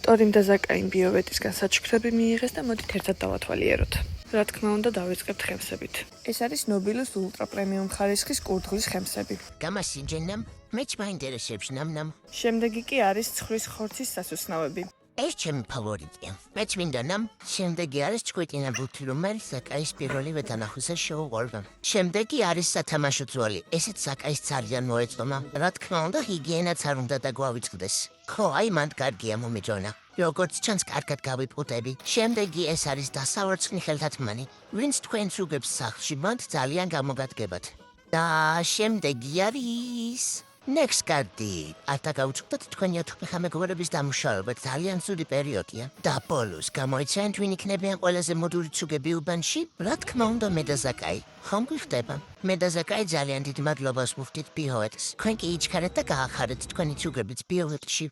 ტორიმ და ზაკაიმ ბიოვეტისგან საჩუქრები მიიღეს და მოდით ერთად დავათვალიეროთ. რა თქმა უნდა, დავიწყებთ ხემსებით. ეს არის ნობილუს ულტრა პრემიუმ ხარისხის კურდღლის ხემსები. გამასინჯენამ, მეც მაინტერესებს ნამ-ნამ. შემდეგი კი არის ცხვრის ხორცის სასუსნავები. ეს ჩემი ფავორიტია. მეც მინდა ნამ, შემდეგი არის ჩკვეტინა ბუთლუმერი საკაის პირველივე დანახვისა შოუ ორგან. შემდეგი არის სათამაშო ძვალი. ესეც საკაის ძალიან მოეწონა. რა თქმა უნდა, ჰიგიენაც არ უნდა დაგვავიწყდეს. ხო, აი მანდ კარგია მომიჯონა. როგორც ჩანს, კარგად გავიპუტები. შემდეგი ეს არის დასავარცხნი ხელთათმანი, ვინც თქვენს უგებს სახლში, მანდ ძალიან გამოგადგებათ. და შემდეგი არის Next card-ი. Არტა გავუწყდათ თქვენი 4 მეგობრების დამუშავება, ძალიან ცუდი პერიოდია. და ბოლოს გამოიცანთ ვინ იქნებიან ყველაზე მოდური ცუგები უბანში? რა თქმა უნდა, მე და ზაკაი. ხომ გიხდება? მე და ზაკაი ძალიან დიდ მადლობას ვუხდით ბიოეტს. თქვენ კი იჩქარეთ და გაახარეთ თქვენი ცუგებიც ბიოეტში.